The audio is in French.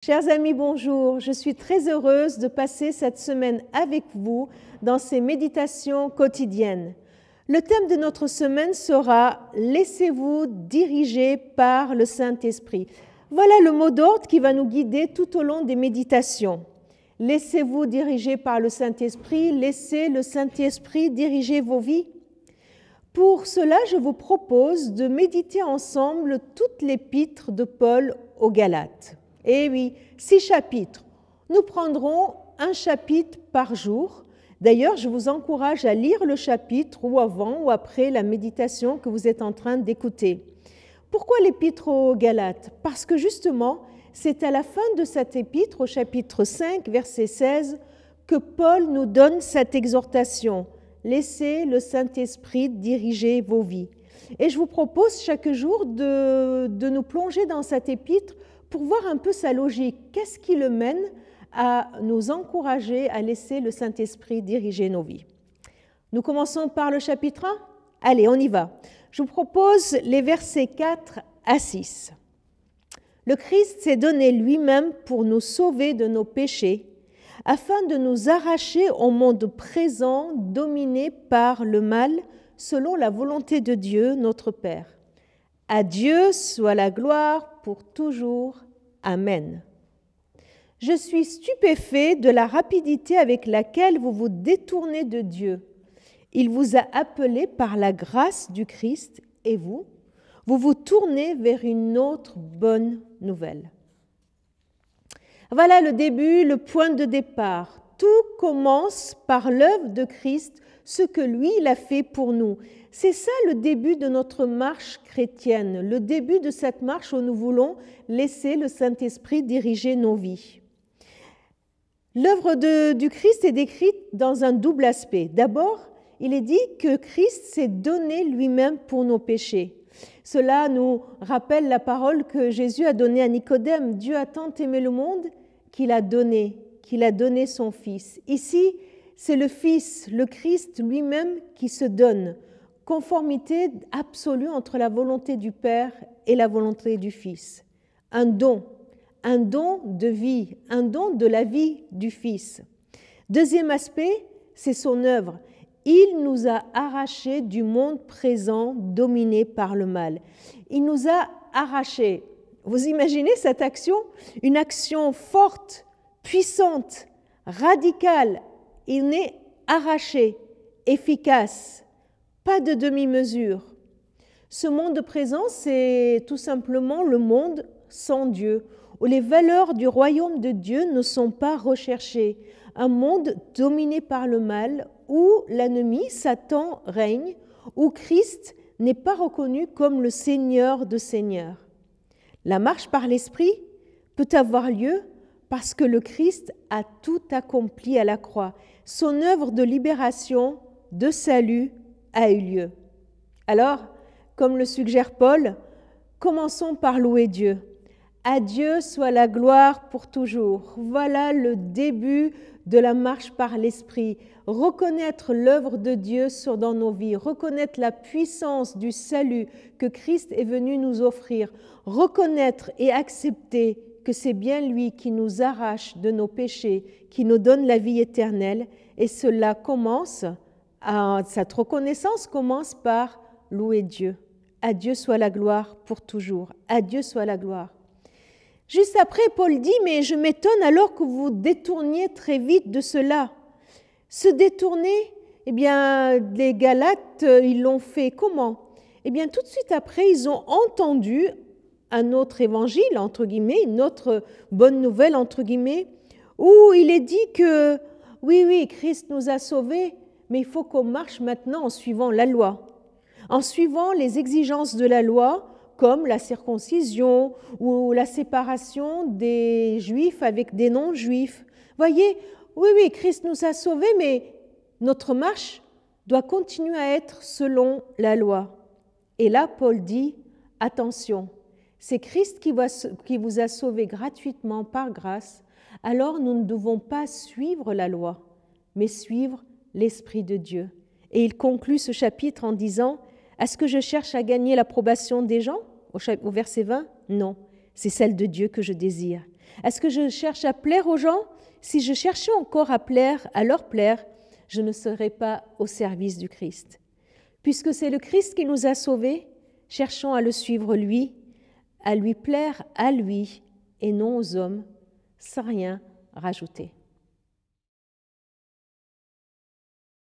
Chers amis, bonjour. Je suis très heureuse de passer cette semaine avec vous dans ces méditations quotidiennes. Le thème de notre semaine sera « Laissez-vous diriger par le Saint-Esprit ». Voilà le mot d'ordre qui va nous guider tout au long des méditations. Laissez-vous diriger par le Saint-Esprit, laissez le Saint-Esprit diriger vos vies. Pour cela, je vous propose de méditer ensemble toute l'épître de Paul aux Galates. Eh oui, 6 chapitres. Nous prendrons un chapitre par jour. D'ailleurs, je vous encourage à lire le chapitre ou avant ou après la méditation que vous êtes en train d'écouter. Pourquoi l'épître aux Galates? Parce que justement, c'est à la fin de cet épître, au chapitre 5, verset 16, que Paul nous donne cette exhortation. Laissez le Saint-Esprit diriger vos vies. Et je vous propose chaque jour de nous plonger dans cet épître pour voir un peu sa logique. Qu'est-ce qui le mène à nous encourager à laisser le Saint-Esprit diriger nos vies? Nous commençons par le chapitre 1. Allez, on y va. Je vous propose les versets 4 à 6. Le Christ s'est donné lui-même pour nous sauver de nos péchés, afin de nous arracher au monde présent dominé par le mal, selon la volonté de Dieu, notre Père. À Dieu soit la gloire pour toujours. Amen. Je suis stupéfait de la rapidité avec laquelle vous vous détournez de Dieu. Il vous a appelé par la grâce du Christ et vous vous tournez vers une autre bonne nouvelle. Voilà le début, le point de départ. Tout commence par l'œuvre de Christ, ce que lui, il a fait pour nous. C'est ça le début de notre marche chrétienne, le début de cette marche où nous voulons laisser le Saint-Esprit diriger nos vies. L'œuvre du Christ est décrite dans un double aspect. D'abord, il est dit que Christ s'est donné lui-même pour nos péchés. Cela nous rappelle la parole que Jésus a donnée à Nicodème. Dieu a tant aimé le monde qu'il a donné son Fils. Ici, c'est le Fils, le Christ lui-même qui se donne. Conformité absolue entre la volonté du Père et la volonté du Fils. Un don de vie, un don de la vie du Fils. Deuxième aspect, c'est son œuvre. Il nous a arrachés du monde présent dominé par le mal. Il nous a arrachés. Vous imaginez cette action? Une action forte, puissante, radicale. Il est arraché, efficace. Pas de demi-mesure. Ce monde présent, c'est tout simplement le monde sans Dieu, où les valeurs du royaume de Dieu ne sont pas recherchées. Un monde dominé par le mal, où l'ennemi, Satan, règne, où Christ n'est pas reconnu comme le Seigneur de Seigneurs. La marche par l'Esprit peut avoir lieu parce que le Christ a tout accompli à la croix. Son œuvre de libération, de salut, a eu lieu. Alors, comme le suggère Paul, commençons par louer Dieu. À Dieu soit la gloire pour toujours. Voilà le début de la marche par l'Esprit. Reconnaître l'œuvre de Dieu dans nos vies, reconnaître la puissance du salut que Christ est venu nous offrir, reconnaître et accepter que c'est bien lui qui nous arrache de nos péchés, qui nous donne la vie éternelle. Et cela commence, cette reconnaissance commence par louer Dieu. À Dieu soit la gloire pour toujours. À Dieu soit la gloire. Juste après, Paul dit, mais je m'étonne alors que vous détourniez très vite de cela. Se détourner, eh bien, les Galates, ils l'ont fait comment? Eh bien, tout de suite après, ils ont entendu un autre évangile, entre guillemets, une autre bonne nouvelle, entre guillemets, où il est dit que, oui, Christ nous a sauvés, mais il faut qu'on marche maintenant en suivant la loi, en suivant les exigences de la loi, comme la circoncision ou la séparation des Juifs avec des non-Juifs. Voyez, oui, Christ nous a sauvés, mais notre marche doit continuer à être selon la loi. Et là, Paul dit, attention, c'est Christ qui vous a sauvés gratuitement par grâce, alors nous ne devons pas suivre la loi, mais suivre l'Esprit de Dieu. Et il conclut ce chapitre en disant, est-ce que je cherche à gagner l'approbation des gens? Au verset 20, non, c'est celle de Dieu que je désire. Est-ce que je cherche à plaire aux gens? Si je cherchais encore à leur plaire, je ne serais pas au service du Christ. Puisque c'est le Christ qui nous a sauvés, cherchons à le suivre lui, à lui plaire à lui et non aux hommes, sans rien rajouter.